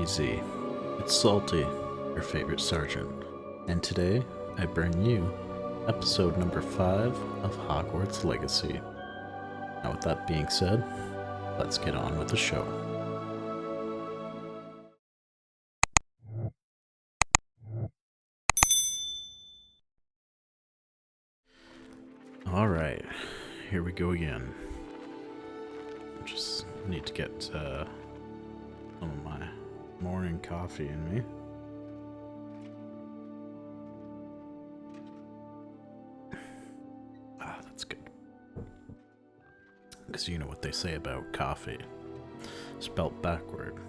Z. It's Salty, your favorite sergeant, and today I bring you episode number 5 of Hogwarts Legacy. Now with that being said, let's get on with the show. Alright, here we go again. Just need to get some of my morning coffee in me. Ah, that's good. Because you know what they say about coffee. Spelt backward,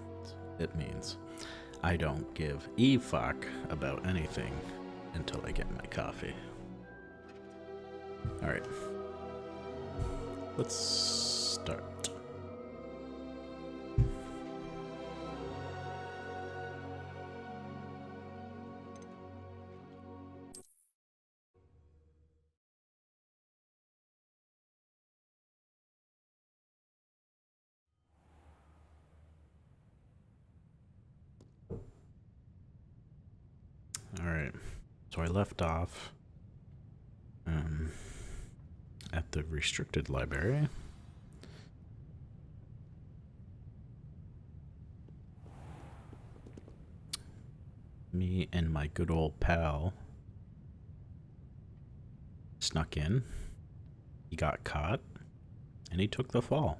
it means I don't give a fuck about anything until I get my coffee. Alright. Let's start. Alright, so I left off at the restricted library. Me and my good old pal snuck in. He got caught, and he took the fall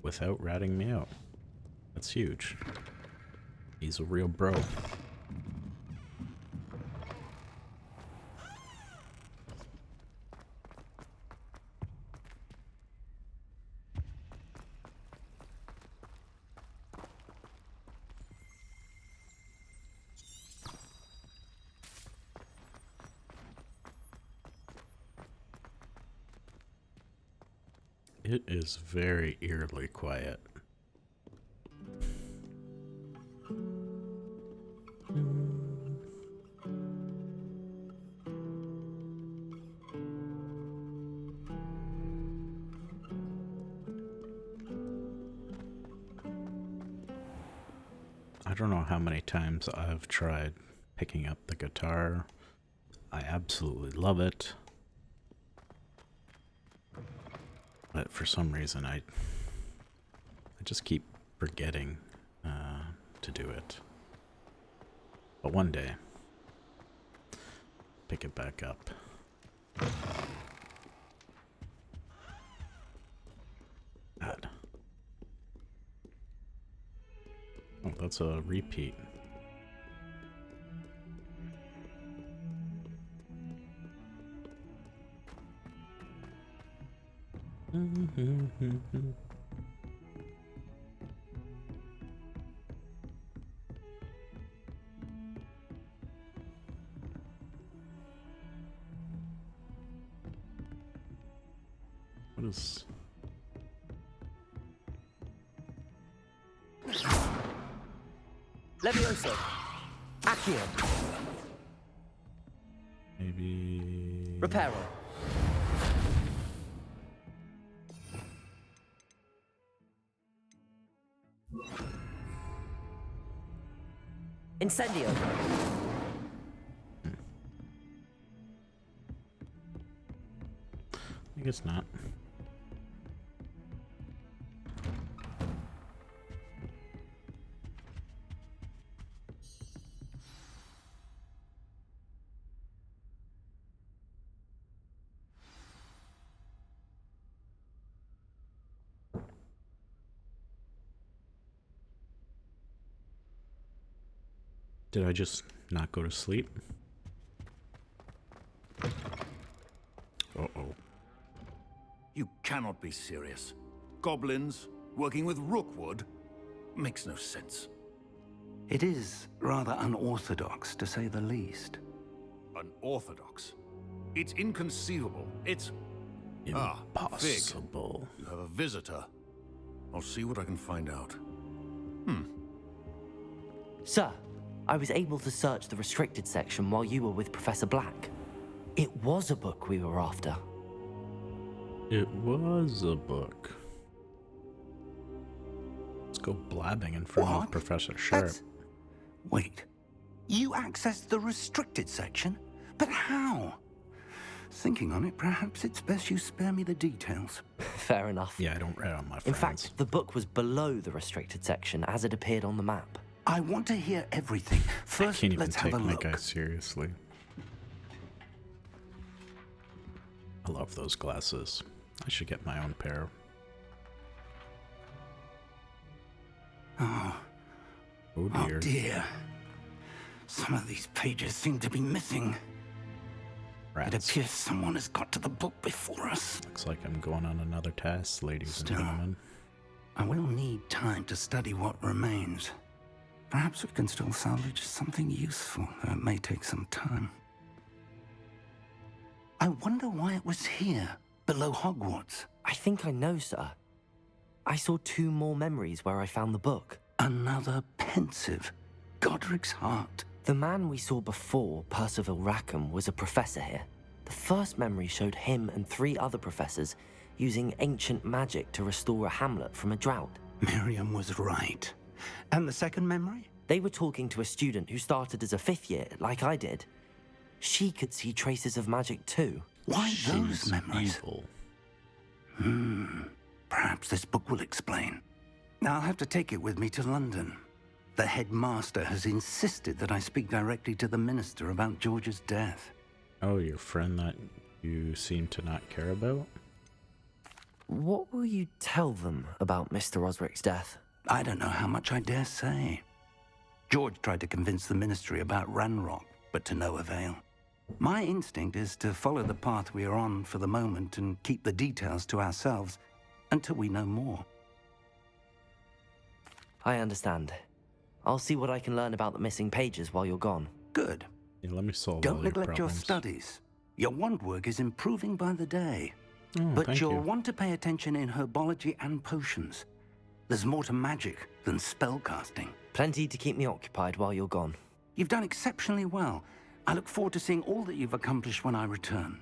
without ratting me out. That's huge. He's a real bro. It is very eerily quiet. I don't know how many times I've tried picking up the guitar. I absolutely love it. But for some reason, I just keep forgetting to do it. But one day, pick it back up. God. Oh, that's a repeat. What is... Levioso. Accio. Maybe... Reparo. Incendio. I guess not. Did I just not go to sleep? Uh-oh. You cannot be serious. Goblins working with Rookwood makes no sense. It is rather unorthodox, to say the least. Unorthodox. It's inconceivable. It's... Impossible. Fig, you have a visitor. I'll see what I can find out. Sir, I was able to search the restricted section while you were with Professor Black. It was a book we were after. It was a book. It's go blabbing in front of What? Professor Sharp. Wait. You accessed the restricted section? But how? Thinking on it, perhaps it's best you spare me the details. Fair enough. Yeah, I don't rat on my friends. In fact, the book was below the restricted section as it appeared on the map. I want to hear everything. I First, can't even let's have take a my look. guy seriously. I love those glasses. I should get my own pair. Oh, Oh oh dear. dear. Some of these pages seem to be missing. It Rats. appears someone has got to the book before us. Looks like I'm going on another test, ladies Still. and gentlemen. I will need time to study what remains. Perhaps we can still salvage something useful, though it may take some time. I wonder why it was here, below Hogwarts. I think I know, sir. I saw 2 more memories where I found the book. Another pensive. Godric's heart. The man we saw before, Percival Rackham, was a professor here. The first memory showed him and 3 other professors using ancient magic to restore a hamlet from a drought. Miriam was right. And the second memory? They were talking to a student who started as a 5th year, like I did. She could see traces of magic too. Why those She's memories? evil. Perhaps this book will explain. I'll have to take it with me to London. The headmaster has insisted that I speak directly to the minister about George's death. Oh, your friend that you seem to not care about? What will you tell them about Mr. Osric's death? I don't know how much I dare say. George tried to convince the ministry about Ranrock, but to no avail. My instinct is to follow the path we are on for the moment and keep the details to ourselves until we know more. I understand. I'll see what I can learn about the missing pages while you're gone. Good. Yeah, let me solve all Don't your neglect your problems. studies. Your wand work is improving by the day. Oh, But thank you'll you. want to pay attention in herbology and potions. There's more to magic than spellcasting. Plenty to keep me occupied while you're gone. You've done exceptionally well. I look forward to seeing all that you've accomplished when I return.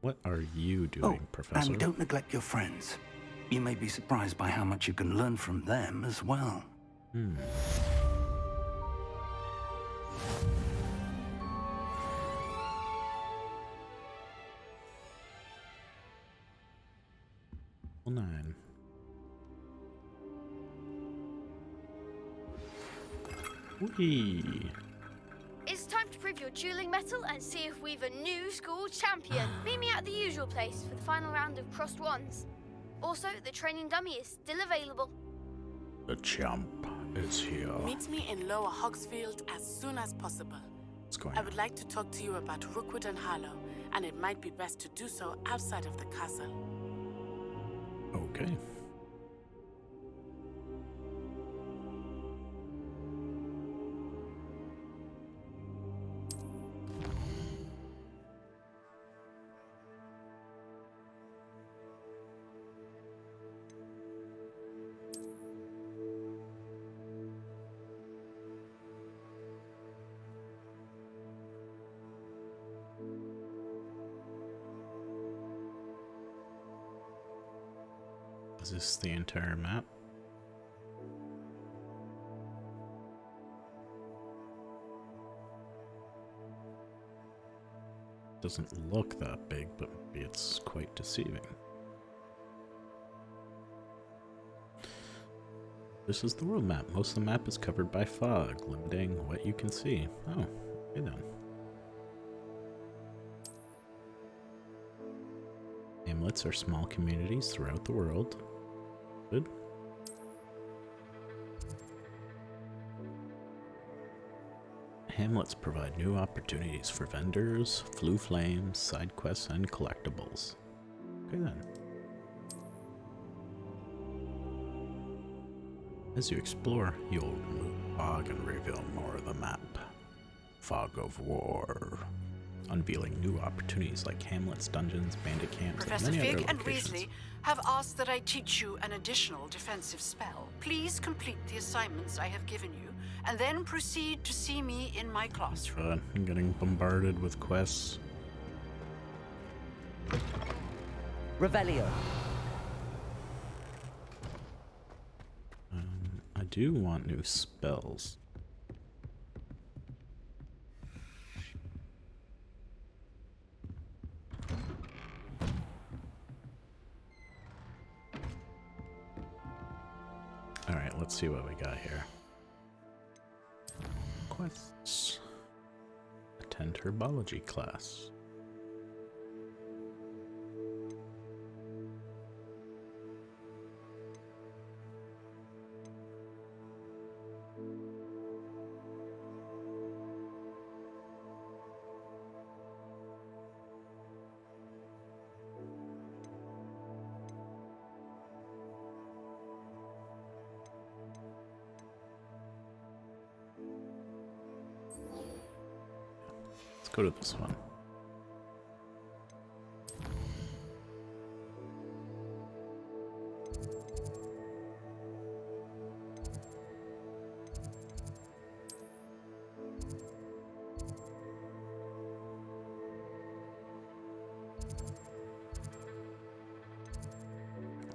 What are you doing, Professor? And don't neglect your friends. You may be surprised by how much you can learn from them as well. Well, 9. Whee! It's time to prove your dueling mettle and see if we've a new school champion. Meet me at the usual place for the final round of crossed wands. Also, the training dummy is still available. The champ is here. Meet me in Lower Hogsfield as soon as possible. What's going I on? would like to talk to you about Rookwood and Harlow, and it might be best to do so outside of the castle. Okay. Is this the entire map? Doesn't look that big, but maybe it's quite deceiving. This is the world map. Most of the map is covered by fog, limiting what you can see. Oh, okay then. Hamlets are small communities throughout the world. Good. Hamlets provide new opportunities for vendors, flue flames, side quests, and collectibles. Okay then. As you explore, you'll remove fog and reveal more of the map. Fog of War. Unveiling new opportunities like hamlets, dungeons, bandit camps, Professor and many Fig other and locations. Weasley have asked that I teach you an additional defensive spell. Please complete the assignments I have given you, and then proceed to see me in my classroom. I'm getting bombarded with quests. Revelio. do want new spells. Alright, let's see what we got here. Quests. Attend herbology class. Go to this one.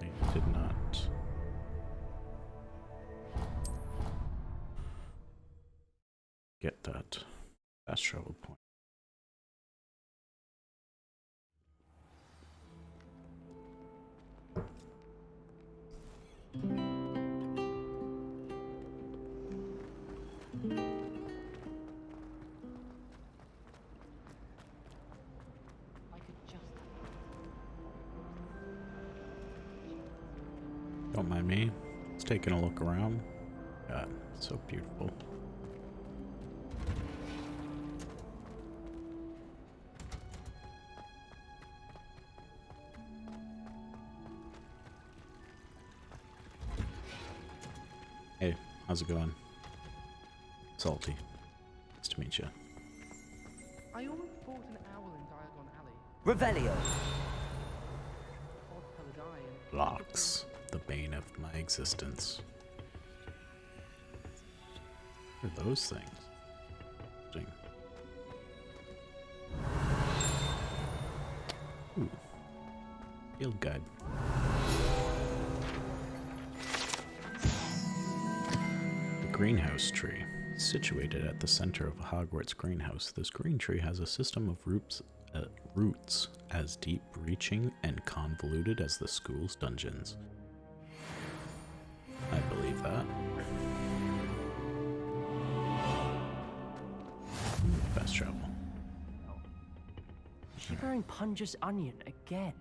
I did not get that fast travel point. Don't mind me. Just taking a look around. God, so beautiful. Hey, how's it going? Salty. Nice to meet you. I almost bought an owl in Diagon Alley. Revelio. Odd-colored eye and Locks, the bane of my existence. What are those things? Interesting. Ooh. Field guide. The greenhouse tree. Situated at the center of a Hogwarts greenhouse, this green tree has a system of roots as deep-reaching and convoluted as the school's dungeons. I believe that. Fast travel. Shivering Punger's onion again.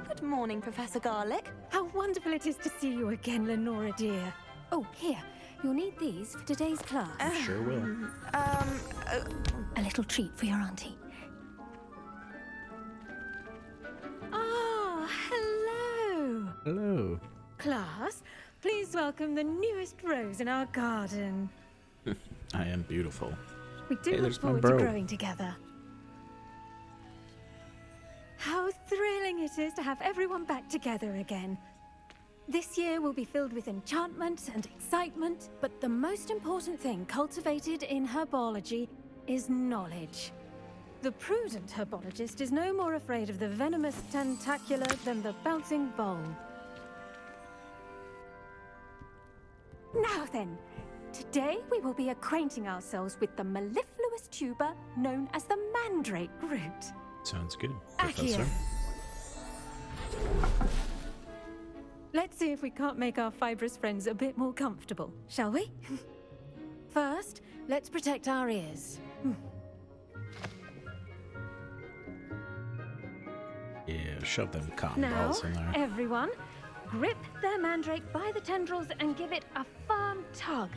Good morning, Professor Garlick. How wonderful it is to see you again, Lenora dear. Oh, here. You'll need these for today's class. Sure will. A little treat for your auntie. Ah, hello. Hello. Class, please welcome the newest rose in our garden. I am beautiful. We do Hey, look there's my forward to bro. growing together. How thrilling it is to have everyone back together again. This year will be filled with enchantment and excitement, but the most important thing cultivated in herbology is knowledge. The prudent herbologist is no more afraid of the venomous tentacula than the bouncing bulb. Now then, today we will be acquainting ourselves with the mellifluous tuber known as the mandrake root. Sounds good, Accio. Professor. Let's see if we can't make our fibrous friends a bit more comfortable, shall we? First, let's protect our ears. Yeah, shove them cotton Now, balls in there. everyone, grip their mandrake by the tendrils and give it a firm tug.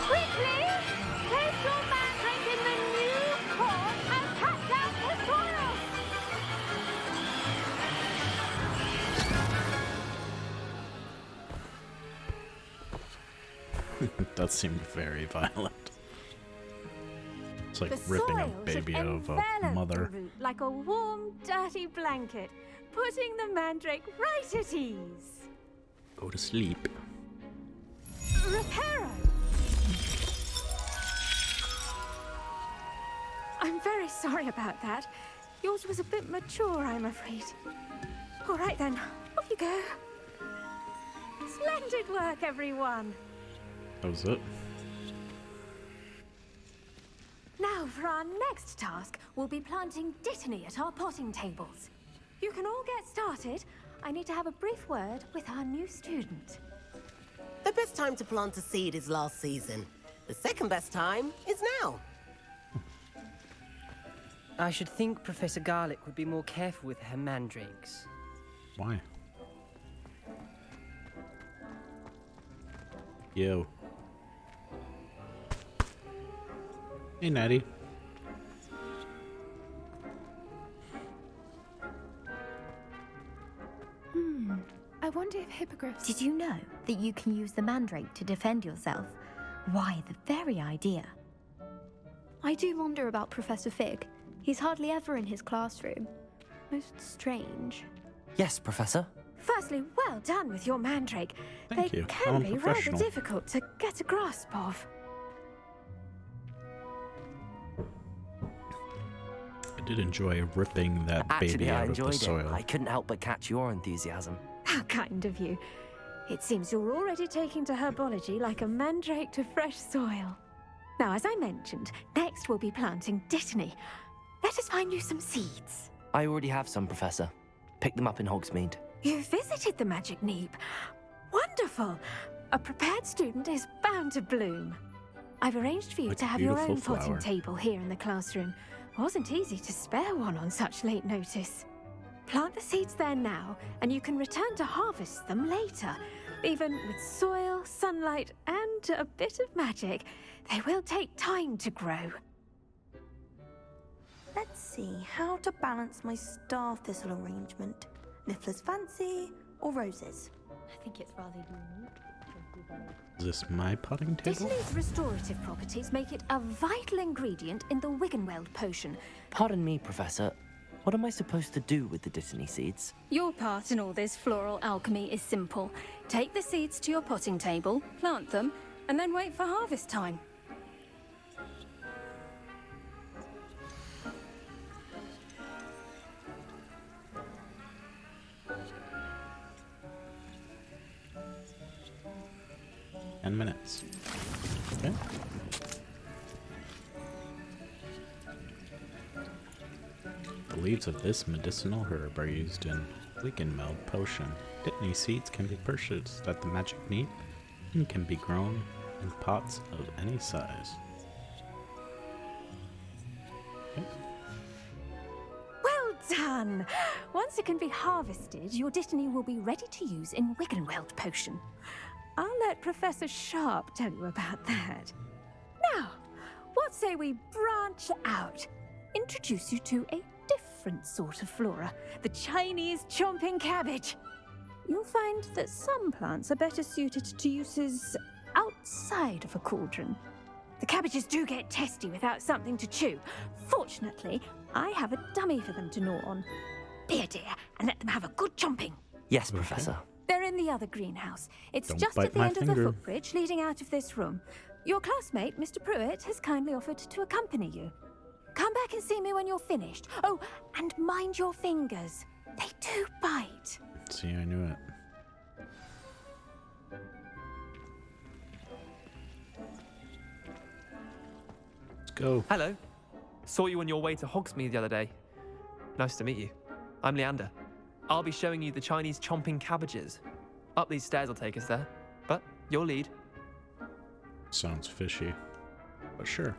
Quickly, place your mandrake in the new pot and pat down the soil. That seemed very violent. It's like The ripping a soil baby should out of a envelop mother. the root like a warm, dirty blanket. putting the mandrake right at ease. Go to sleep. Reparo! I'm very sorry about that. Yours was a bit mature, I'm afraid. All right then, off you go. Splendid work, everyone. That was it. Now, for our next task, we'll be planting Dittany at our potting tables. You can all get started. I need to have a brief word with our new student. The best time to plant a seed is last season. The second best time is now. I should think Professor Garlick would be more careful with her mandrakes. Why? Yo. Hey, Natty. I wonder if hippogriffs... Did you know that you can use the mandrake to defend yourself? Why, the very idea. I do wonder about Professor Fig. He's hardly ever in his classroom. Most strange. Yes, Professor. Firstly, well done with your mandrake. Thank They you. can I'm a be rather professional. difficult to get a grasp of. I did enjoy ripping that Actually, baby I out of the enjoyed it. soil. I couldn't help but catch your enthusiasm. How kind of you. It seems you're already taking to herbology like a mandrake to fresh soil. Now, as I mentioned, next we'll be planting Dittany. Let us find you some seeds. I already have some, Professor. Pick them up in Hogsmeade. You visited the Magic Neep. Wonderful. A prepared student is bound to bloom. I've arranged for you Like to a have your beautiful own potting flower. table here in the classroom. Wasn't easy to spare one on such late notice. Plant the seeds there now, and you can return to harvest them later. Even with soil, sunlight, and a bit of magic, they will take time to grow. Let's see how to balance my star thistle arrangement. Niffler's fancy or roses? I think it's rather unique. Is this my potting table? Dittany's restorative properties make it a vital ingredient in the Wiggenweld potion. Pardon me, Professor. What am I supposed to do with the Dittany seeds? Your part in all this floral alchemy is simple. Take the seeds to your potting table, plant them, and then wait for harvest time. Minutes. Okay. The leaves of this medicinal herb are used in Wiggenweld potion. Dittany seeds can be purchased at the Magic Neep and can be grown in pots of any size. Okay. Well done! Once it can be harvested, your Dittany will be ready to use in Wiggenweld potion. I'll let Professor Sharp tell you about that. Now, what say we branch out? Introduce you to a different sort of flora, the Chinese chomping cabbage. You'll find that some plants are better suited to uses outside of a cauldron. The cabbages do get testy without something to chew. Fortunately, I have a dummy for them to gnaw on. Be a dear and let them have a good chomping. Yes, Professor. They're in the other greenhouse. It's Don't just bite at the my end of finger. the footbridge leading out of this room. Your classmate, Mr. Pruitt, has kindly offered to accompany you. Come back and see me when you're finished. Oh, and mind your fingers. They do bite. See, I knew it. Let's go. Hello. Saw you on your way to Hogsmeade the other day. Nice to meet you. I'm Leander. I'll be showing you the Chinese chomping cabbages. Up these stairs will take us there, but your lead. Sounds fishy, but sure.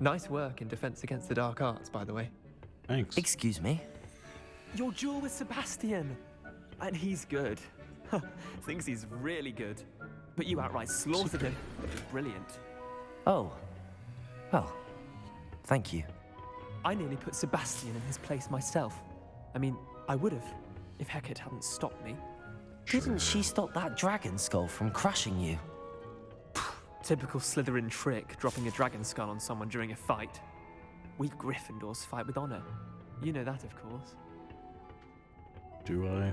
Nice work in Defense Against the Dark Arts, by the way. Thanks. Excuse me? Your duel with Sebastian. And he's good. Thinks he's really good. But you outright slaughtered him. Brilliant. Oh. Well, thank you. I nearly put Sebastian in his place myself. I mean, I would have, if Hecate hadn't stopped me. Didn't she stop that dragon skull from crushing you? Typical Slytherin trick, dropping a dragon skull on someone during a fight. We Gryffindors fight with honor. You know that, of course. Do I?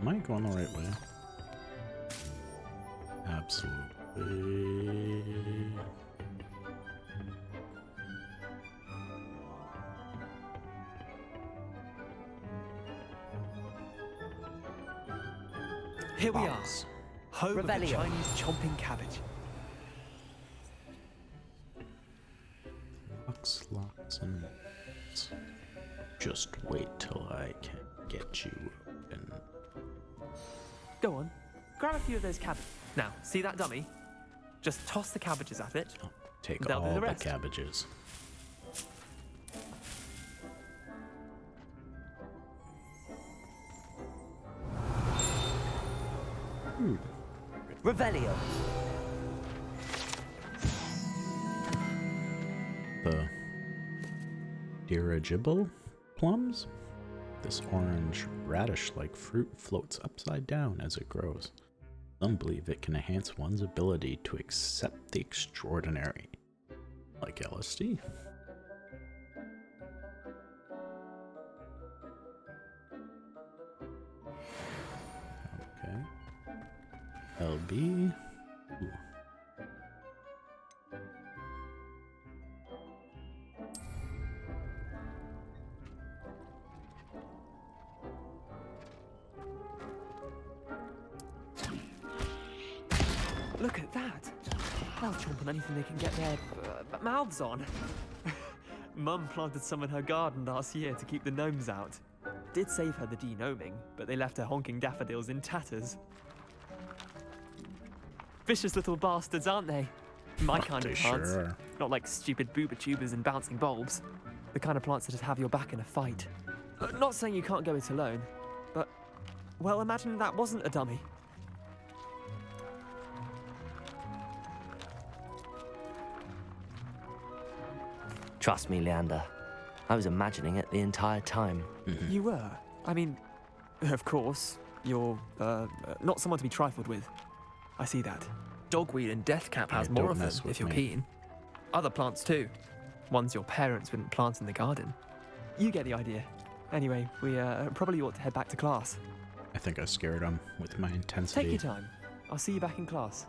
Am I going the right way? Absolutely. Here we are, Box. home of the Revelio. Chinese chomping cabbage. Locks, locks, and locks. Just wait till I can get you open. Go on, grab a few of those cabbages. Now, see that dummy? Just toss the cabbages at it. Take They'll do all the the rest. cabbages. Revelio. The dirigible plums? This orange radish-like fruit floats upside down as it grows. Some believe it can enhance one's ability to accept the extraordinary. Like LSD. Okay. LB. Ooh. Look at that. They'll chomp on anything they can get their mouths on. Mum planted some in her garden last year to keep the gnomes out. Did save her the denoming, but they left her honking daffodils in tatters. Vicious little bastards, aren't they? My kind They of plants. sure are. Not like stupid booba tubers and bouncing bulbs. The kind of plants that just have your back in a fight. Not saying you can't go it alone, but, well, imagine that wasn't a dummy. Trust me, Leander. I was imagining it the entire time. You were? I mean, of course, you're, not someone to be trifled with. I see that. Dogweed and deathcap has Yeah, more don't of them, mess with if you're me. keen. Other plants too. Ones your parents wouldn't plant in the garden. You get the idea. Anyway, we probably ought to head back to class. I think I scared him with my intensity. Take your time. I'll see you back in class.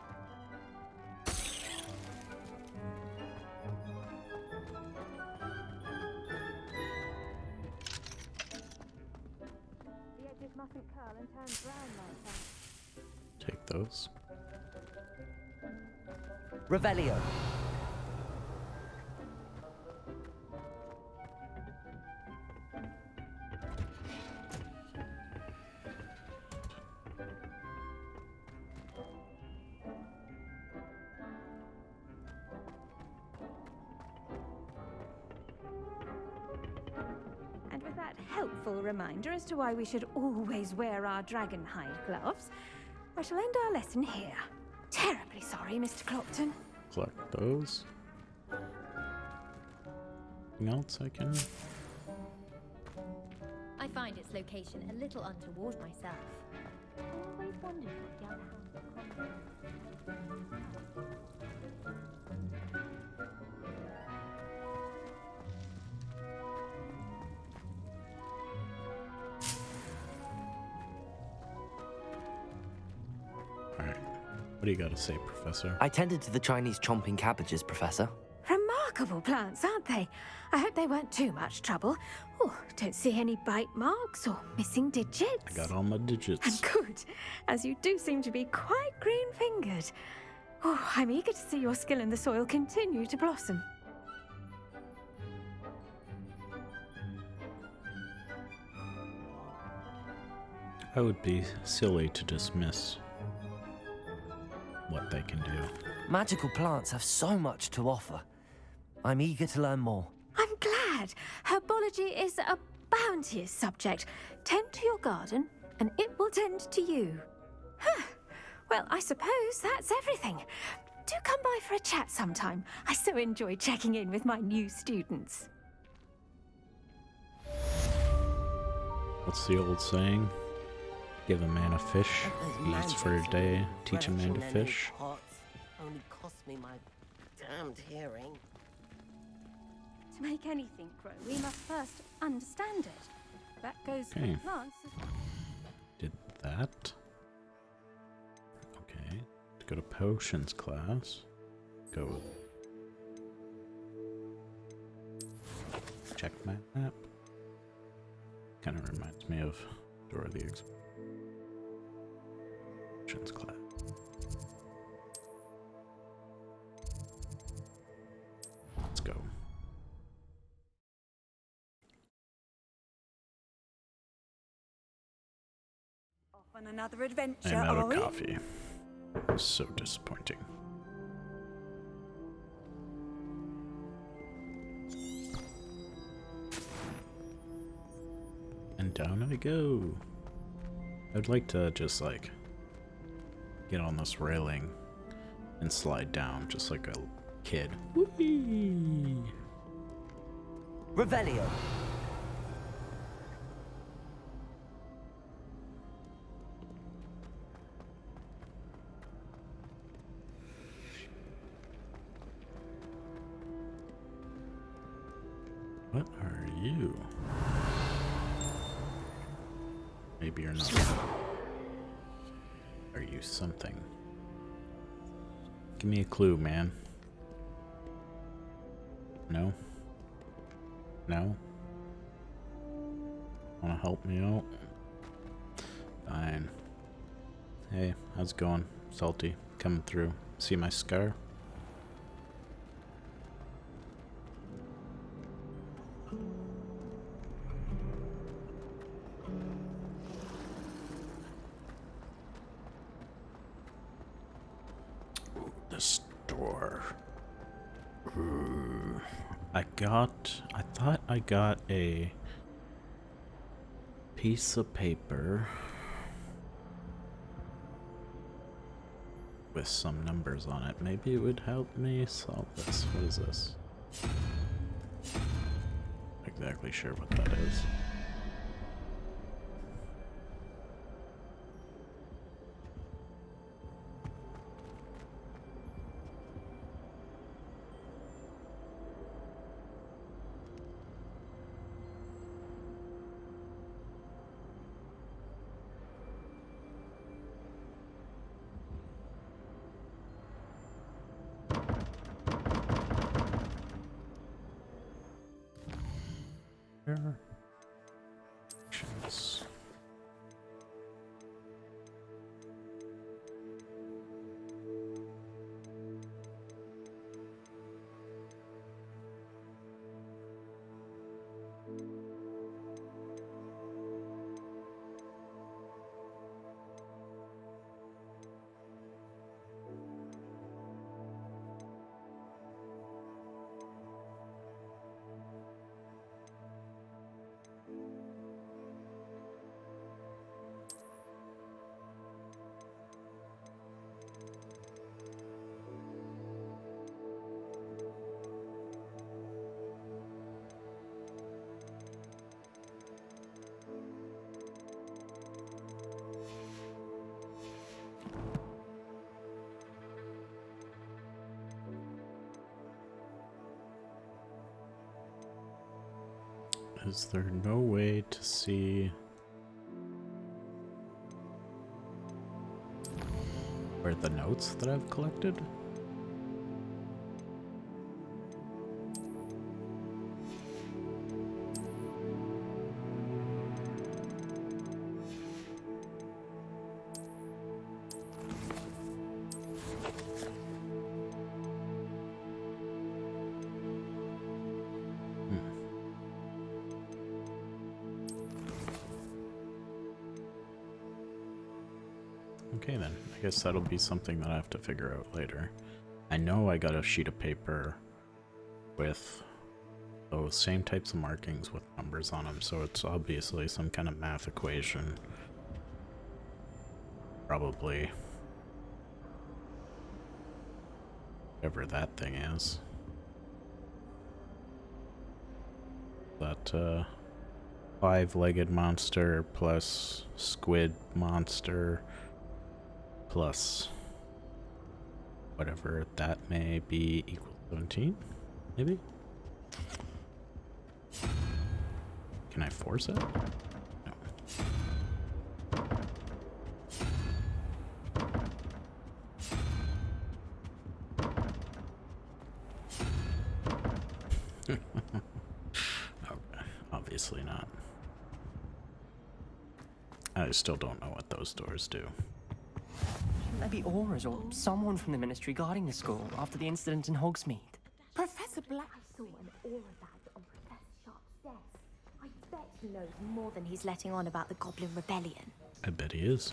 The edges mustn't curl and turn brown like that. Take those. Revelio. And with that helpful reminder as to why we should always wear our dragon hide gloves, I shall end our lesson here. Terribly sorry, Mr. Clopton. Collect those. Anything else I can? I find its location a little untoward myself. I always wondered what the other half of the Alright. What do you got to say, Professor? I tended to the Chinese chomping cabbages, Professor. Remarkable plants, aren't they? I hope they weren't too much trouble. Oh, don't see any bite marks or missing digits. I got all my digits. And good, as you do seem to be quite green-fingered. Oh, I'm eager to see your skill in the soil continue to blossom. I would be silly to dismiss what they can do. Magical plants have so much to offer. I'm eager to learn more. I'm glad. Herbology is a bounteous subject. Tend to your garden, and it will tend to you. Huh. Well, I suppose that's everything. Do come by for a chat sometime. I so enjoy checking in with my new students. What's the old saying? Give a man a fish, he eats for a day. Teach a man to fish. Only cost me my damned hearing. To make anything grow, we must first understand it. That goes for Okay. plants as well. Did that. Okay. To go to potions class. Go. Check map. Kind of reminds me of Dora the Explorer. Potions class. Let's go. Off on another adventure, I'm out are of we? coffee. So disappointing. And down I go. I'd like to just like get on this railing and slide down just like a kid. Whee! Revelio. What are you? Maybe you're not. Are you something? Give me a clue, man. No? No? Wanna help me out? Fine. Hey, how's it going? Salty, coming through. See my scar? The store. I thought I got a piece of paper with some numbers on it. Maybe it would help me solve this. What is this? Not exactly sure what that is. Actions. Is there no way to see where the notes that I've collected? Okay then, I guess that'll be something that I have to figure out later. I know I got a sheet of paper with those same types of markings with numbers on them, so it's obviously some kind of math equation. Probably. Whatever that thing is. That, five-legged monster plus squid monster plus whatever that may be equal to 17, maybe? Can I force it? No. Okay, obviously not. I still don't know what those doors do. Shouldn't there be auras or someone from the ministry guarding the school after the incident in Hogsmeade? Professor Black saw an aura badge on Professor Sharp's desk. I bet he knows more than he's letting on about the Goblin Rebellion. I bet he is.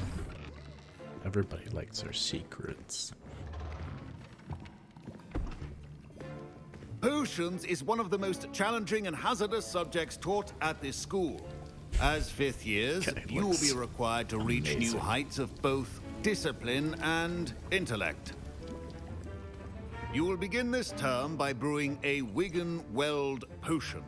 Everybody likes their secrets. Potions is one of the most challenging and hazardous subjects taught at this school. As fifth years, you will be required to reach new heights of both discipline and intellect. You will begin this term by brewing a Wigan-Weld potion.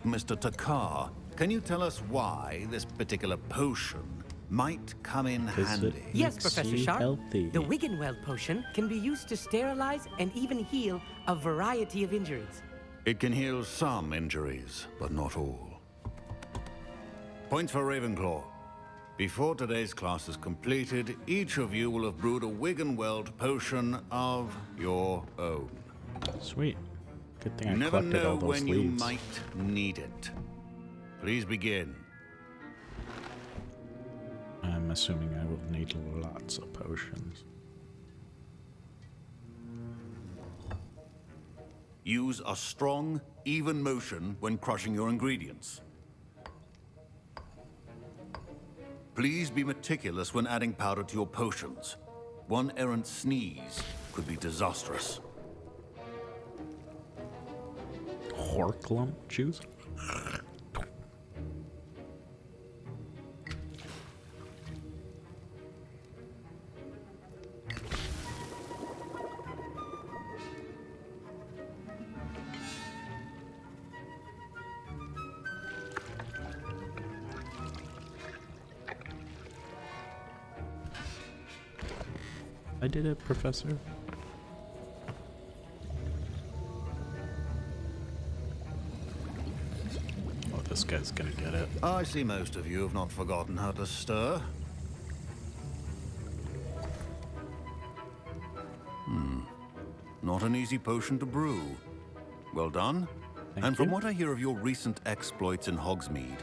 Mr. Takar, can you tell us why this particular potion might come in handy? Yes, Professor Sharp. The Wigan-Weld potion can be used to sterilize and even heal a variety of injuries. It can heal some injuries, but not all. Points for Ravenclaw. Before today's class is completed, each of you will have brewed a Wigan-Weld potion of your own. Sweet. Good thing You I never collected know all those when you leads. might need it. Please begin. I'm assuming I will need lots of potions. Use a strong, even motion when crushing your ingredients. Please be meticulous when adding powder to your potions. One errant sneeze could be disastrous. Horklump juice? I did it, Professor. Oh, this guy's gonna get it. I see most of you have not forgotten how to stir. Not an easy potion to brew. Well done. Thank From you. what I hear of your recent exploits in Hogsmeade,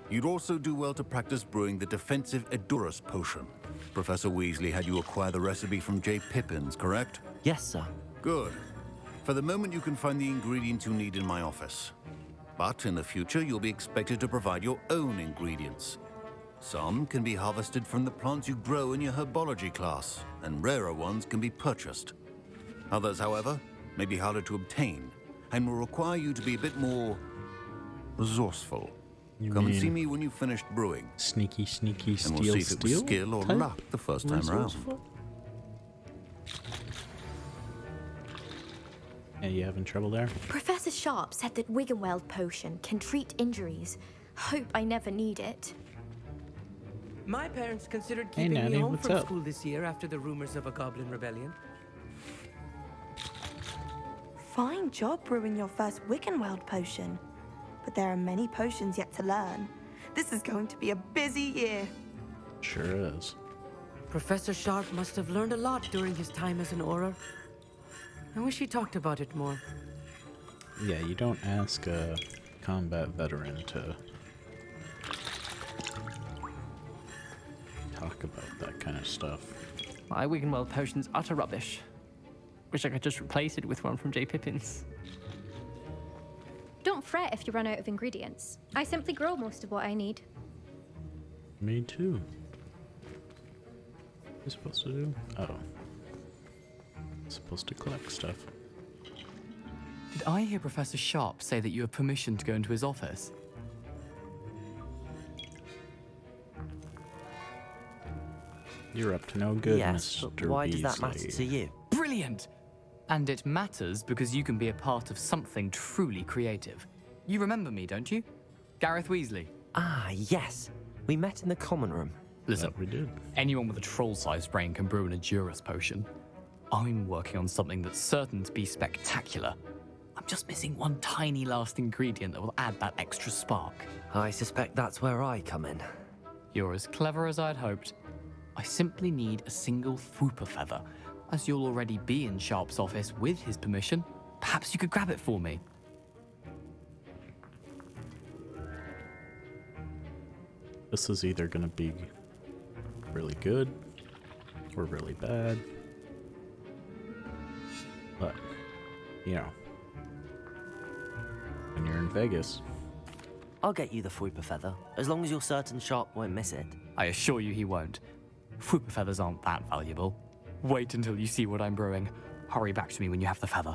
you'd also do well to practice brewing the defensive Edurus potion. Professor Weasley had you acquire the recipe from J. Pippin's, correct? Yes, sir. Good. For the moment, you can find the ingredients you need in my office. But in the future, you'll be expected to provide your own ingredients. Some can be harvested from the plants you grow in your herbology class, and rarer ones can be purchased. Others, however, may be harder to obtain, and will require you to be a bit more Come and see me when you've finished brewing. Sneaky, sneaky, and steal, we'll see if it was steal skill or type luck the first time around. resourceful? Yeah, you having trouble there? Professor Sharp said that Wigan-Weld potion can treat injuries. Hope I never need it. My parents considered Hey, keeping Natty, me home what's from up? school this year after the rumors of a Goblin Rebellion. Fine job brewing your first Wigan-Weld potion. But there are many potions yet to learn. This is going to be a busy year. Sure is. Professor Sharp must have learned a lot during his time as an Auror. I wish he talked about it more. Yeah, you don't ask a combat veteran to talk about that kind of stuff. My Wigan-Weld potion's utter rubbish. Wish I could just replace it with one from J. Pippin's. Don't fret if you run out of ingredients. I simply grow most of what I need. Me too. What are you supposed to do? Oh. Supposed to collect stuff. Did I hear Professor Sharp say that you have permission to go into his office? You're up to no good, Yes, Mr. but why does that matter Weasley. to you? Brilliant! And it matters because you can be a part of something truly creative. You remember me, don't you? Gareth Weasley. Ah, yes. We met in the common room. Listen, we did. Anyone with a troll-sized brain can brew an Edurus potion. I'm working on something that's certain to be spectacular. I'm just missing one tiny last ingredient that will add that extra spark. I suspect that's where I come in. You're as clever as I'd hoped. I simply need a single Fwooper feather. As you'll already be in Sharp's office with his permission, perhaps you could grab it for me. This is either going to be really good or really bad. But, you know, when you're in Vegas. I'll get you the Fwooper feather, as long as you're certain Sharp won't miss it. I assure you he won't. Fwooper feathers aren't that valuable. Wait until you see what I'm brewing. Hurry back to me when you have the feather.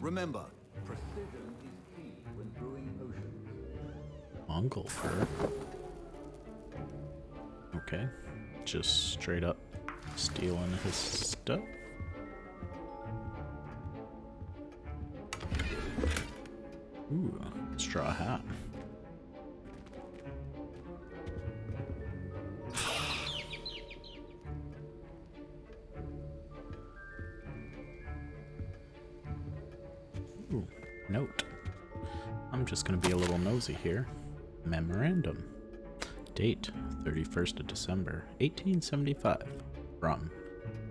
Remember, precision is key when brewing potions. Mongol fur. Okay. Just straight up stealing his stuff. Ooh, straw hat. Ooh, note. I'm just gonna be a little nosy here. Memorandum. Date, 31st of December, 1875. From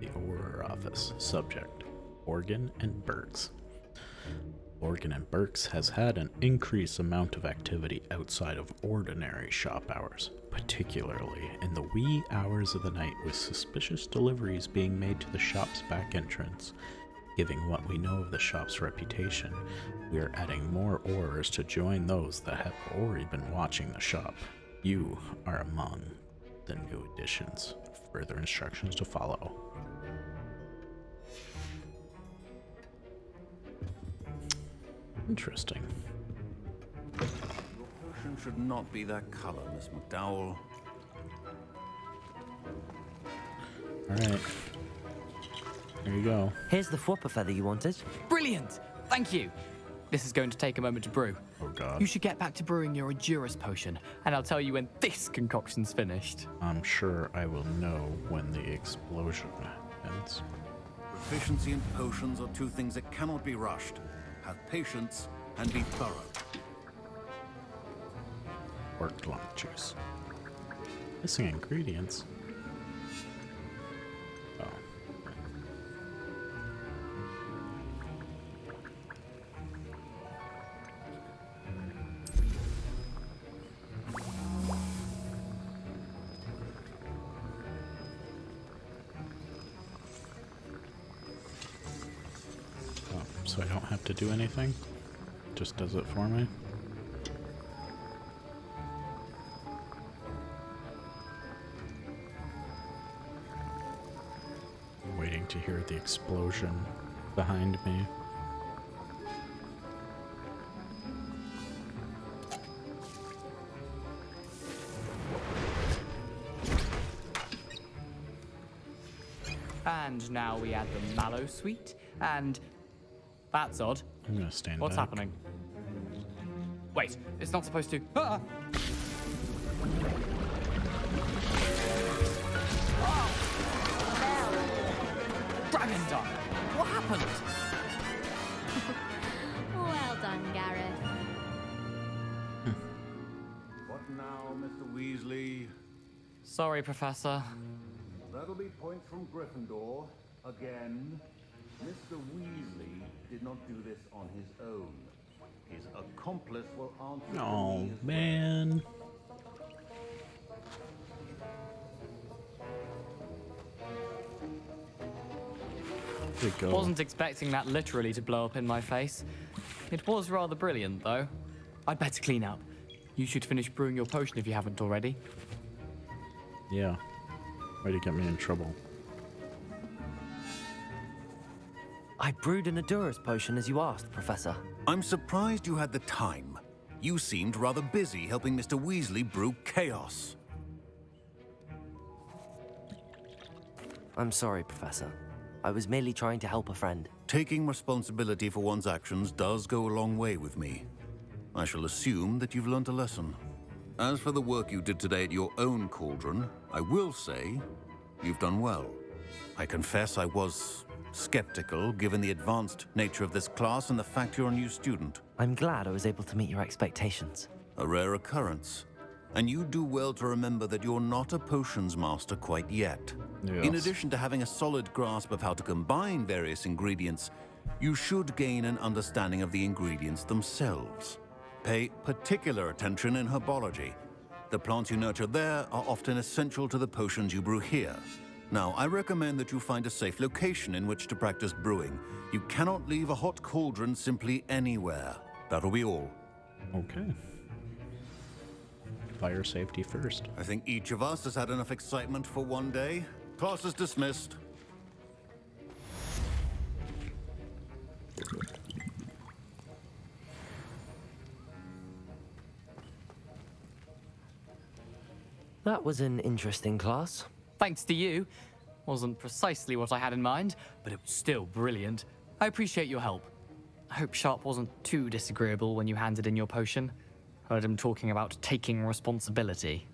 the Order Office. Subject, Organ and Burks. Organ and Burks has had an increased amount of activity outside of ordinary shop hours, particularly in the wee hours of the night, with suspicious deliveries being made to the shop's back entrance. Given what we know of the shop's reputation, we are adding more Aurors to join those that have already been watching the shop. You are among the new additions. Further instructions to follow. Interesting. Your potion should not be that color, Miss McDowell. Alright. Here you go. Here's the Fwooper feather you wanted. Brilliant! Thank you! This is going to take a moment to brew. Oh god. You should get back to brewing your Adurus potion, and I'll tell you when this concoction's finished. I'm sure I will know when the explosion ends. Proficiency in potions are two things that cannot be rushed. Have patience and be thorough. Worked lung juice. Missing ingredients. Oh. So I don't have to do anything? It just does it for me? I'm waiting to hear the explosion behind me. And now we add the mallow sweet, and... That's odd. I'm gonna stand What's back. happening? Wait, it's not supposed to... Ah! Dragon Dog! What happened? Well done, Gareth. What now, Mr. Weasley? Sorry, Professor. That'll be points from Gryffindor. Again. Mr. Weasley did not do this on his own. His accomplice will answer. Oh, man. There you go. Wasn't expecting that literally to blow up in my face. It was rather brilliant, though. I'd better clean up. You should finish brewing your potion if you haven't already. Yeah. Way to get me in trouble. I brewed an Adurus potion as you asked, Professor. I'm surprised you had the time. You seemed rather busy helping Mr. Weasley brew chaos. I'm sorry, Professor. I was merely trying to help a friend. Taking responsibility for one's actions does go a long way with me. I shall assume that you've learnt a lesson. As for the work you did today at your own cauldron, I will say you've done well. I confess I was skeptical given the advanced nature of this class and the fact you're a new student. I'm glad I was able to meet your expectations. A rare occurrence. And you do well to remember that you're not a potions master quite yet. Yes. In addition to having a solid grasp of how to combine various ingredients, you should gain an understanding of the ingredients themselves. Pay particular attention in herbology. The plants you nurture there are often essential to the potions you brew here. Now, I recommend that you find a safe location in which to practice brewing. You cannot leave a hot cauldron simply anywhere. That'll be all. Okay. Fire safety first. I think each of us has had enough excitement for one day. Class is dismissed. That was an interesting class. Thanks to you. Wasn't precisely what I had in mind, but it was still brilliant. I appreciate your help. I hope Sharp wasn't too disagreeable when you handed in your potion. Heard him talking about taking responsibility.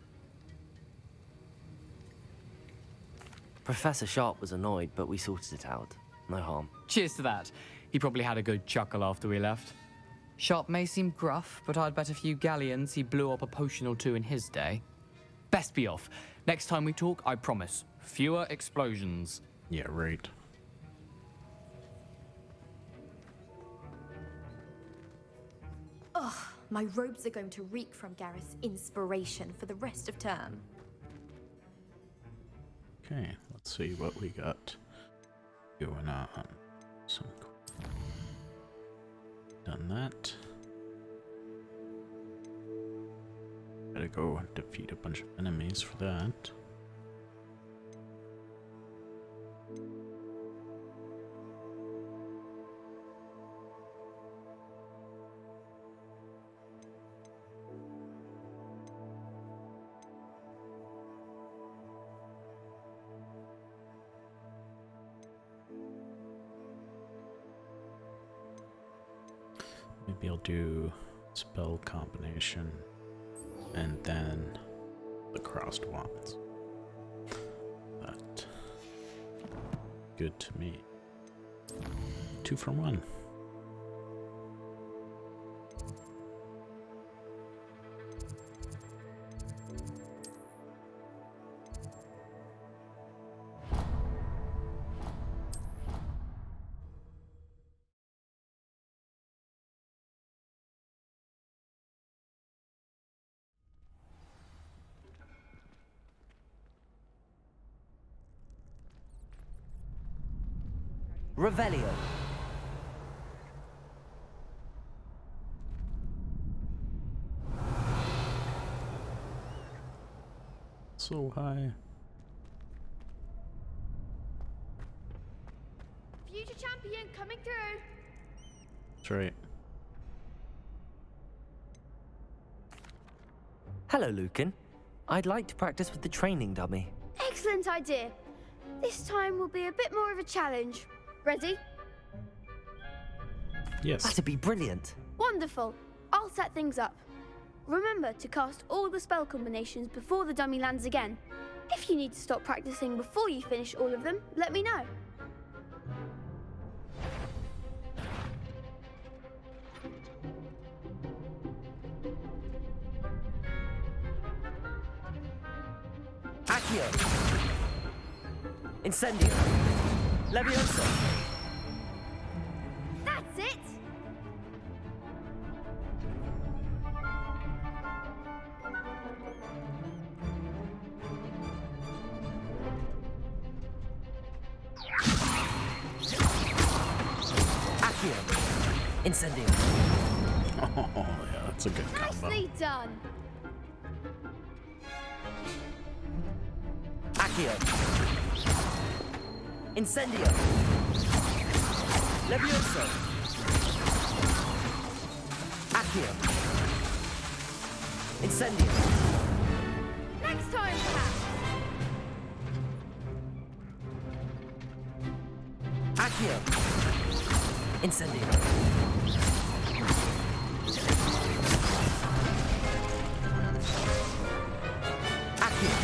Professor Sharp was annoyed, but we sorted it out. No harm. Cheers to that. He probably had a good chuckle after we left. Sharp may seem gruff, but I'd bet a few galleons he blew up a potion or two in his day. Best be off. Next time we talk, I promise. Fewer explosions. Yeah, right. Ugh, my robes are going to reek from Gareth's inspiration for the rest of term. Okay, let's see what we got going on. Some done that. Gotta go defeat a bunch of enemies for that. Maybe I'll do spell combination and then the crossed wands. But good to me. 2 for 1. Revelio. So high. Future champion coming through. That's right. Hello, Lucan. I'd like to practice with the training dummy. Excellent idea. This time will be a bit more of a challenge. Ready? Yes. That'd be brilliant. Wonderful. I'll set things up. Remember to cast all the spell combinations before the dummy lands again. If you need to stop practicing before you finish all of them, let me know. Accio. Incendio. Leviosa. That's it! Accio. Incendio. Oh, yeah, that's a good combo. Nicely done. Accio. Incendio. Levioso. Accio. Incendio. Next time, perhaps. Accio. Incendio. Accio.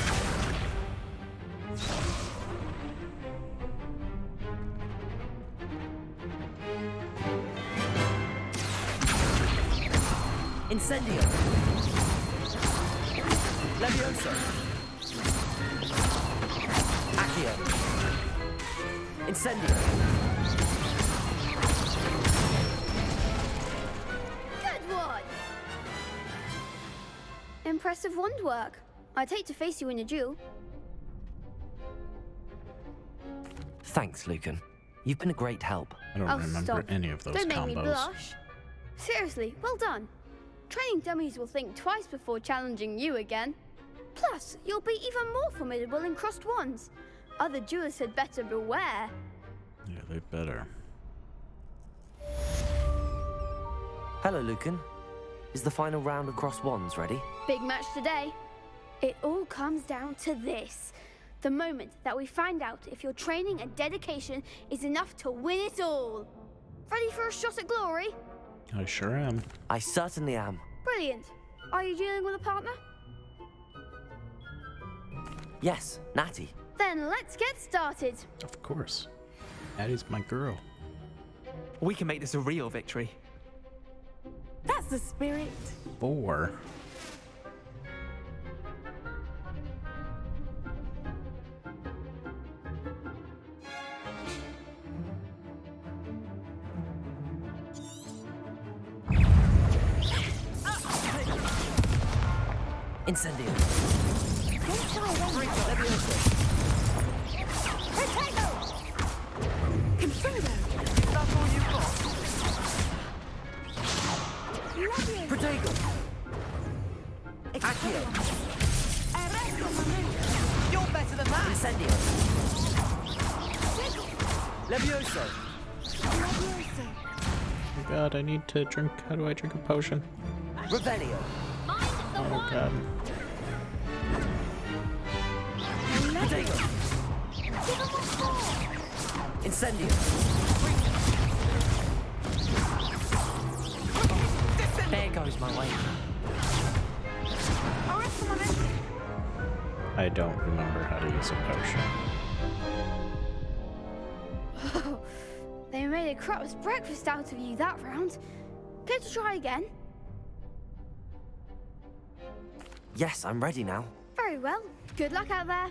Incendio. Levioso. Accio. Incendio. Good one! Impressive wand work. I'd hate to face you in a duel. Thanks, Lucan. You've been a great help. I don't remember stop. any of those Don't combos. make me blush. Seriously, well done. Training dummies will think twice before challenging you again. Plus, you'll be even more formidable in crossed wands. Other duelists had better beware. Yeah, they better. Hello, Lucan. Is the final round of crossed wands ready? Big match today. It all comes down to this. The moment that we find out if your training and dedication is enough to win it all. Ready for a shot at glory? I sure am. I certainly am. Brilliant. Are you dealing with a partner? Yes, Natty. Then let's get started. Of course. Natty's my girl. We can make this a real victory. That's the spirit. 4. Incendio. Protego. Accio. You're better than that. Incendio. Levioso. Oh god, I need to drink. How do I drink a potion? Revelio. Oh god. Protego. Incendio. There goes my way. I don't remember how to use a potion. Oh, they made a crap's breakfast out of you that round. Care to try again? Yes, I'm ready now. Very well. Good luck out there.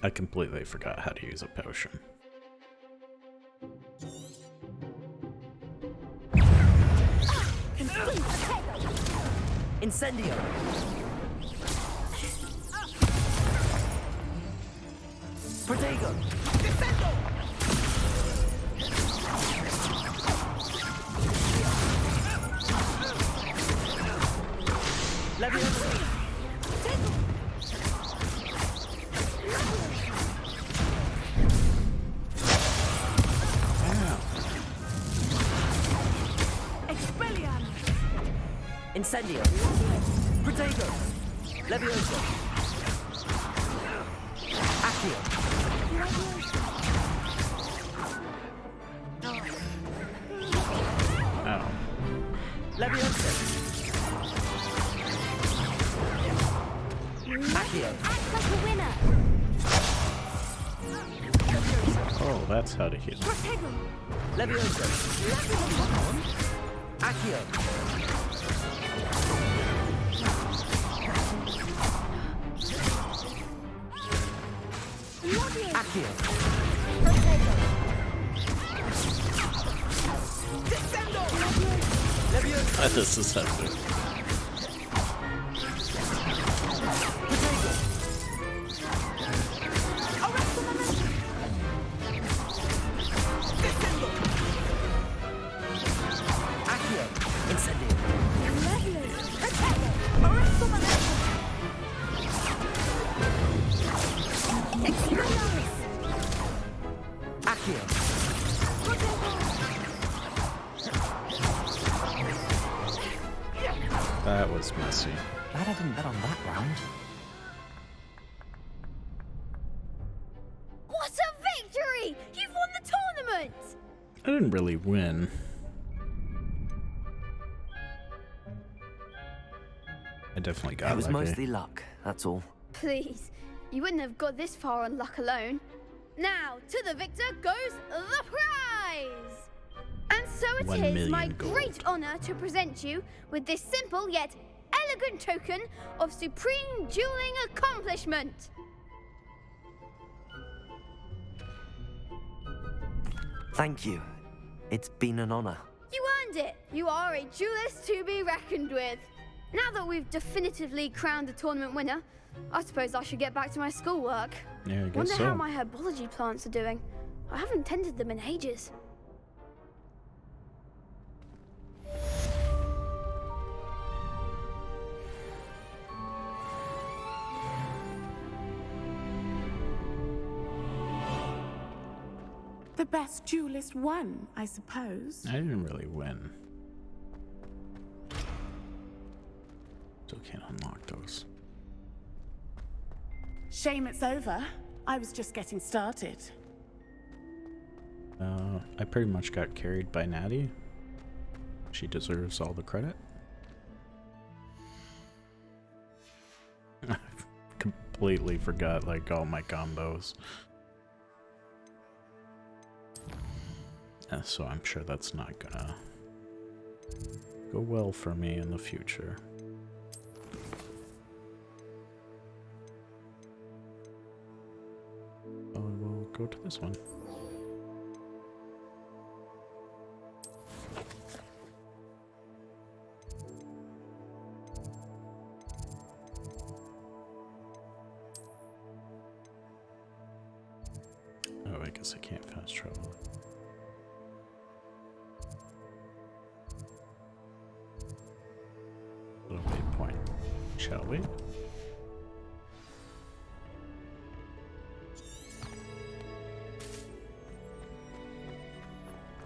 I completely forgot how to use a potion. Incendio. Protego. Defendo. Levioso. Incendio. Protego. Levioso. Accio. Oh. Levioso. Accio. Act like a winner. Oh, that's how to heal. Levioso. Accio. Accio. This is happening. Accio. Incendio. Accio. That was messy. Glad I didn't bet on that round. What a victory! You've won the tournament! I didn't really win. I definitely got It was lucky. mostly luck, that's all. Please, you wouldn't have got this far on luck alone. Now, to the victor goes the prize! And So it 1 is million my gold. great honor to present you with this simple yet elegant token of supreme dueling accomplishment. Thank you. It's been an honor. You earned it. You are a duelist to be reckoned with. Now that we've definitively crowned the tournament winner, I suppose I should get back to my schoolwork. Yeah, I guess Wonder so. how my herbology plants are doing. I haven't tended them in ages. The best duelist won, I suppose. I didn't really win. Still can't unlock those. Shame it's over. I was just getting started. I pretty much got carried by Natty. She deserves all the credit. I completely forgot like all my combos. So I'm sure that's not gonna go well for me in the future. Oh, we'll go to this one. Oh, I guess I can't fast travel. Little waypoint, shall we?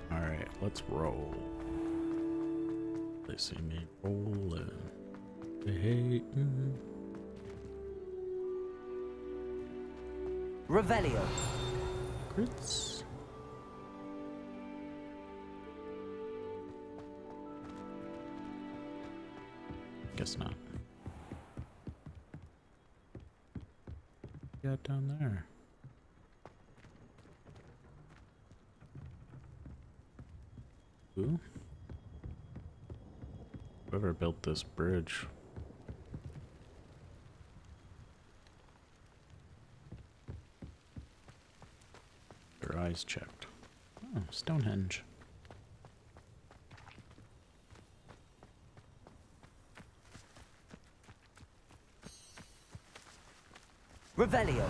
All right, let's roll. They see me rolling. They hate me. Revelio. Crits. Guess not. Got down there. Ooh. Whoever built this bridge. Their eyes checked. Oh, Stonehenge. Revelio.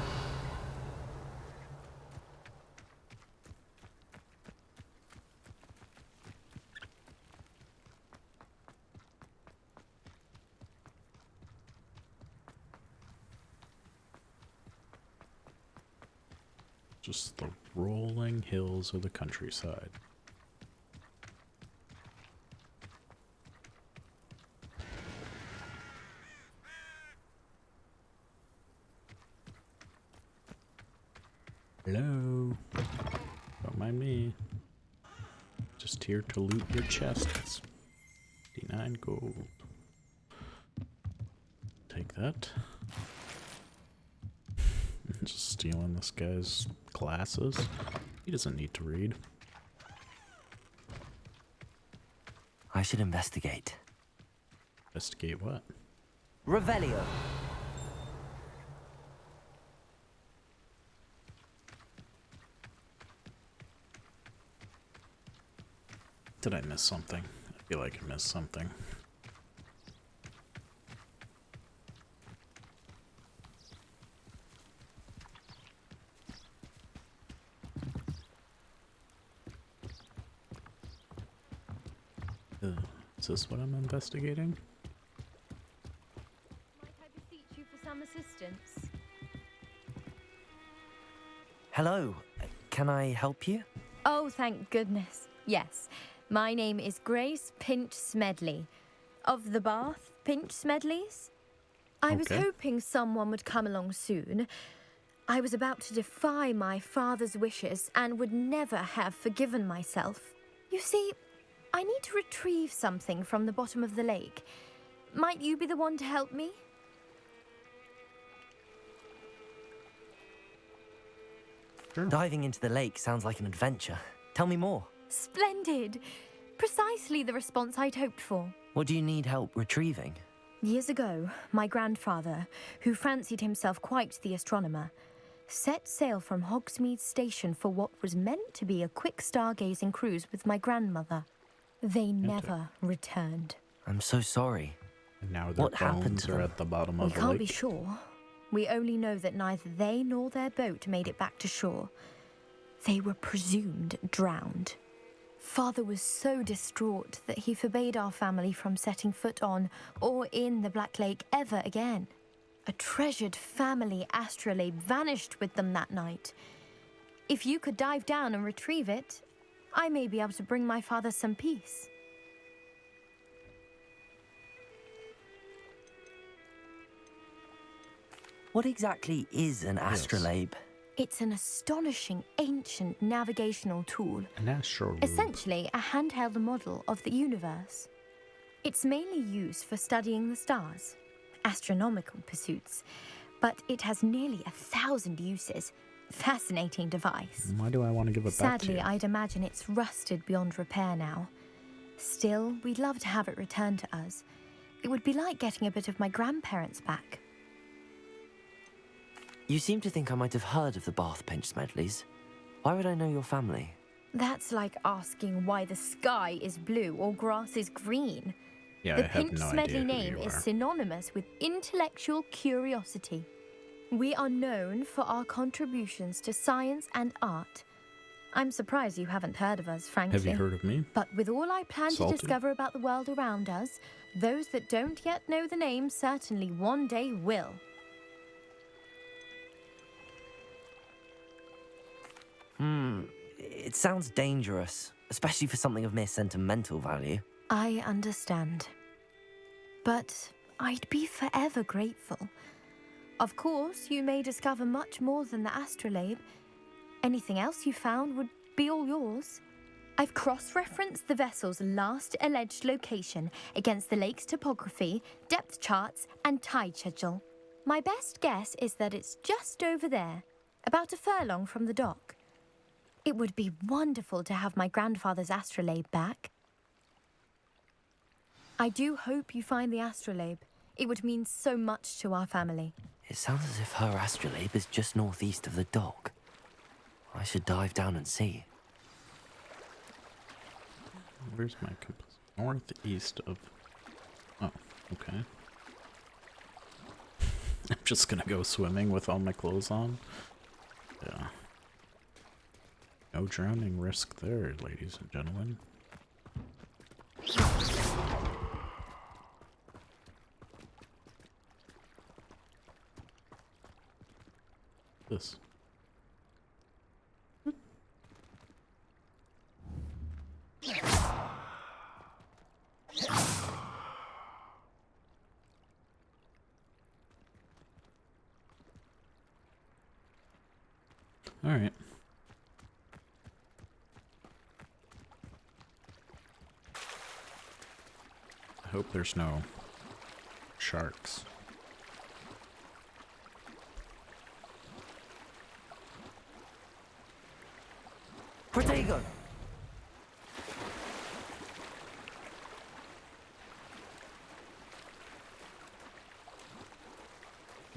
Just the rolling hills of the countryside. Hello. Don't mind me. Just here to loot your chests. 59 gold. Take that. Just stealing this guy's glasses. He doesn't need to read. I should investigate. Investigate what? Revelio. Did I miss something? I feel like I missed something. Is this what I'm investigating? Might I beseech you for some assistance? Hello. Can I help you? Oh, thank goodness. Yes. My name is Grace Pinch Smedley. Of the Bath Pinch Smedleys. I was hoping someone would come along soon. I was about to defy my father's wishes and would never have forgiven myself. You see, I need to retrieve something from the bottom of the lake. Might you be the one to help me? Sure. Diving into the lake sounds like an adventure. Tell me more. Splendid! Precisely the response I'd hoped for. What do you need help retrieving? Years ago, my grandfather, who fancied himself quite the astronomer, set sail from Hogsmeade Station for what was meant to be a quick stargazing cruise with my grandmother. They never returned. I'm so sorry. And now their What happened bones to are them? at the bottom We of the can't lake. be sure. We only know that neither they nor their boat made it back to shore. They were presumed drowned. Father was so distraught that he forbade our family from setting foot on or in the Black Lake ever again. A treasured family astrolabe vanished with them that night. If you could dive down and retrieve it, I may be able to bring my father some peace. What exactly is an astrolabe? It's an astonishing ancient navigational tool. An astrolabe. Essentially, a handheld model of the universe. It's mainly used for studying the stars, astronomical pursuits, but it has nearly 1,000 uses. Fascinating device. Why do I want to give it back to you? Sadly, I'd imagine it's rusted beyond repair now. Still, we'd love to have it returned to us. It would be like getting a bit of my grandparents back. You seem to think I might have heard of the Bath Pinch Smedleys. Why would I know your family? That's like asking why the sky is blue or grass is green. Yeah, The I have Pinch no Smedley idea who name you is are. synonymous with intellectual curiosity. We are known for our contributions to science and art. I'm surprised you haven't heard of us, frankly. Have you heard of me? But with all I plan Salty. to discover about the world around us, those that don't yet know the name certainly one day will. It sounds dangerous, especially for something of mere sentimental value. I understand. But I'd be forever grateful. Of course, you may discover much more than the astrolabe. Anything else you found would be all yours. I've cross-referenced the vessel's last alleged location against the lake's topography, depth charts, and tide schedule. My best guess is that it's just over there, about a furlong from the dock. It would be wonderful to have my grandfather's astrolabe back. I do hope you find the astrolabe. It would mean so much to our family. It sounds as if her astrolabe is just northeast of the dock. I should dive down and see. Where's my compass? Northeast of... Oh, okay. I'm just gonna go swimming with all my clothes on. Yeah. No drowning risk there, ladies and gentlemen. This. All right. I hope there's no sharks. Protego!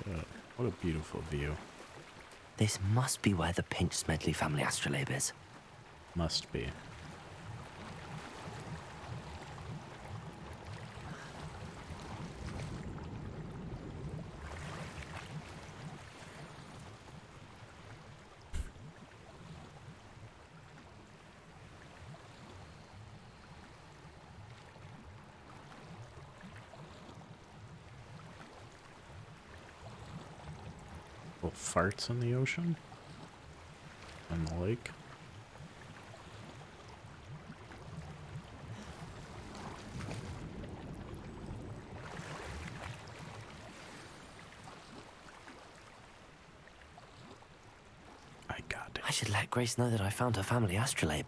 God, what a beautiful view. This must be where the Pinch Smedley family astrolabe is. Must be. Little farts in the ocean? In the lake? I got it. I should let Grace know that I found her family astrolabe.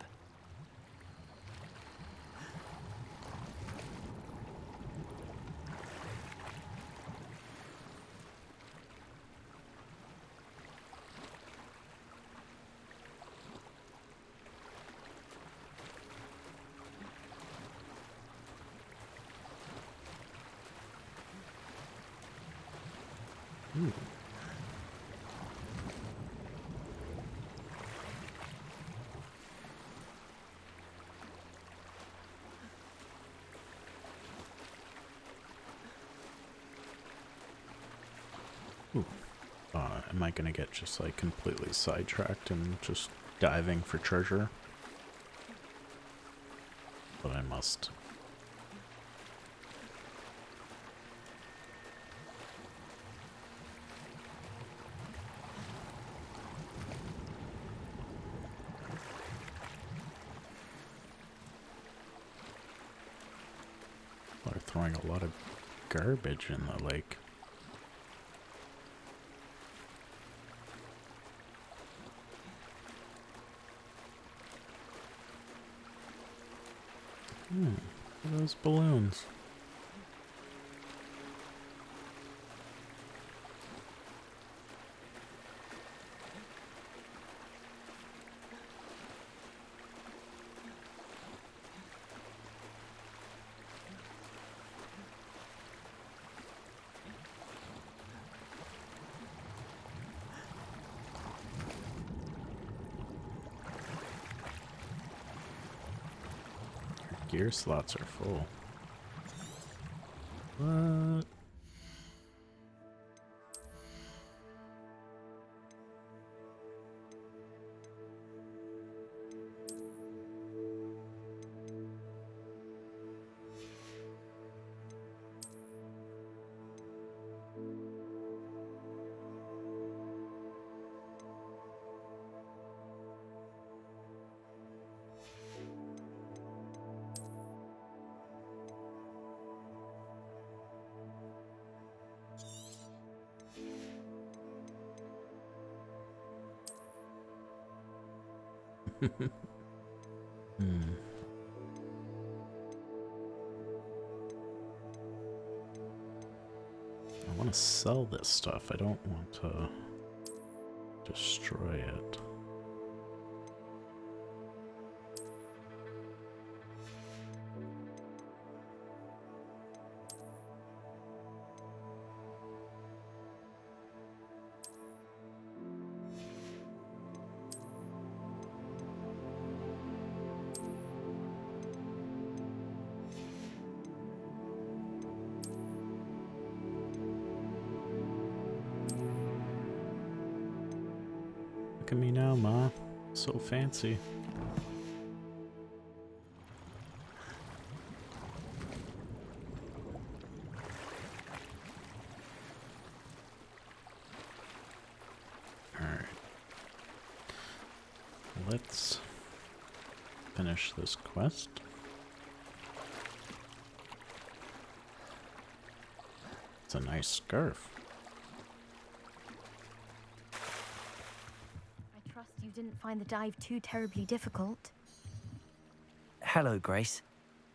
Ooh. Ooh. Am I gonna get just like completely sidetracked and just diving for treasure? But I must. They're throwing a lot of garbage in the lake. Look at those balloons. Gear slots are full. What? I want to sell this stuff. I don't want to destroy it. Look at me now, Ma. So fancy. Alright. Let's finish this quest. It's a nice scarf. You didn't find the dive too terribly difficult. Hello, Grace.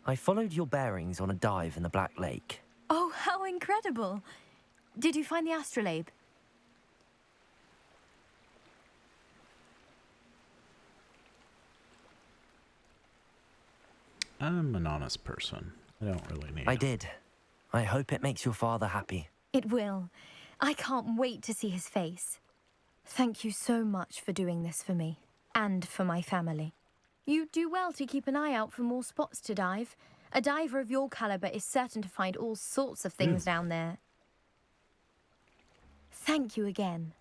I followed your bearings on a dive in the Black Lake. Oh, how incredible! Did you find the astrolabe? I'm an honest person. I don't really need I did. I hope it makes your father happy. It will. I can't wait to see his face. Thank you so much for doing this for me, and for my family. You do well to keep an eye out for more spots to dive. A diver of your caliber is certain to find all sorts of things down there. Thank you again,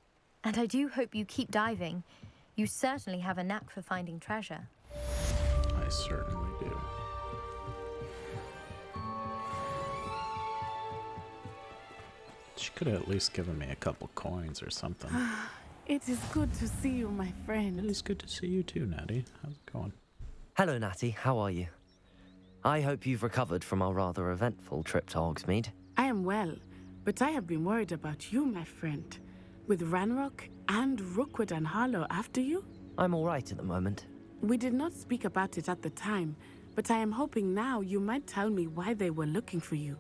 and I do hope you keep diving. You certainly have a knack for finding treasure. I certainly do. She could have at least given me a couple coins or something. It is good to see you, my friend. It is good to see you too, Natty. How's it going? Hello, Natty. How are you? I hope you've recovered from our rather eventful trip to Hogsmeade. I am well, but I have been worried about you, my friend. With Ranrock and Rookwood and Harlow after you? I'm all right at the moment. We did not speak about it at the time, but I am hoping now you might tell me why they were looking for you.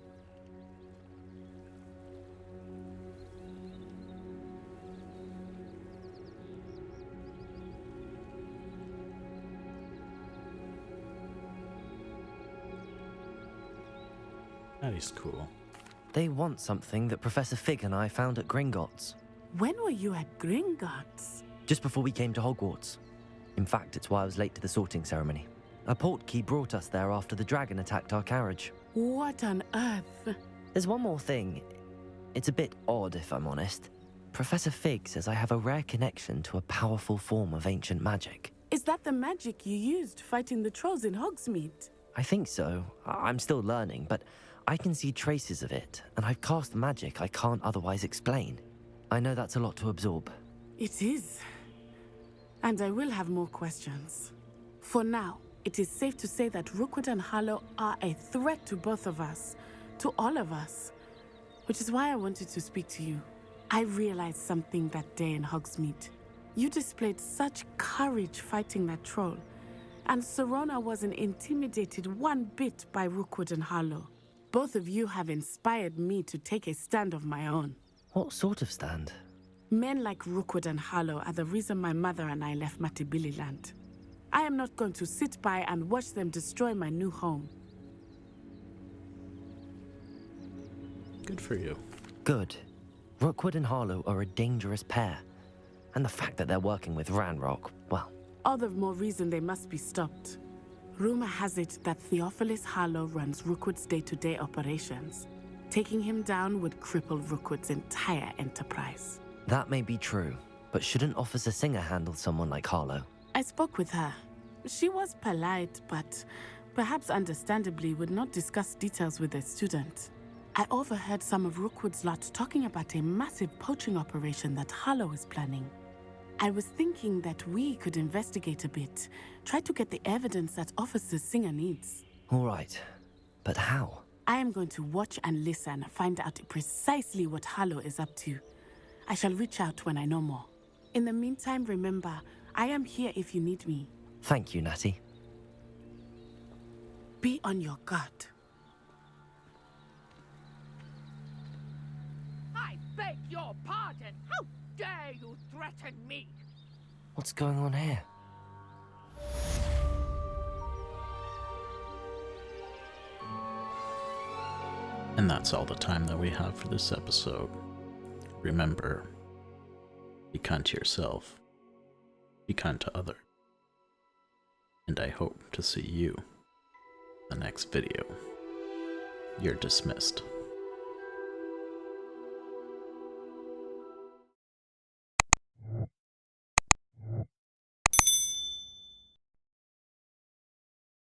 Natty's cool. They want something that Professor Fig and I found at Gringotts. When were you at Gringotts? Just before we came to Hogwarts. In fact, it's why I was late to the sorting ceremony. A portkey brought us there after the dragon attacked our carriage. What on earth? There's one more thing. It's a bit odd, if I'm honest. Professor Fig says I have a rare connection to a powerful form of ancient magic. Is that the magic you used fighting the trolls in Hogsmeade? I think so. I'm still learning, but I can see traces of it, and I've cast magic I can't otherwise explain. I know that's a lot to absorb. It is. And I will have more questions. For now, it is safe to say that Rookwood and Harlow are a threat to both of us, to all of us. Which is why I wanted to speak to you. I realized something that day in Hogsmeade. You displayed such courage fighting that troll, and Serona wasn't intimidated one bit by Rookwood and Harlow. Both of you have inspired me to take a stand of my own. What sort of stand? Men like Rookwood and Harlow are the reason my mother and I left Matabeleland. I am not going to sit by and watch them destroy my new home. Good for you. Good. Rookwood and Harlow are a dangerous pair. And the fact that they're working with Ranrock, well... All the more reason they must be stopped. Rumor has it that Theophilus Harlow runs Rookwood's day-to-day operations. Taking him down would cripple Rookwood's entire enterprise. That may be true, but shouldn't Officer Singer handle someone like Harlow? I spoke with her. She was polite, but perhaps understandably would not discuss details with a student. I overheard some of Rookwood's lot talking about a massive poaching operation that Harlow is planning. I was thinking that we could investigate a bit, try to get the evidence that Officer Singer needs. All right, but how? I am going to watch and listen, find out precisely what Harlow is up to. I shall reach out when I know more. In the meantime, remember, I am here if you need me. Thank you, Natty. Be on your guard. I beg your pardon. How dare you threaten me? What's going on here? And that's all the time that we have for this episode. Remember, be kind to yourself, be kind to others, and I hope to see you in the next video. You're dismissed.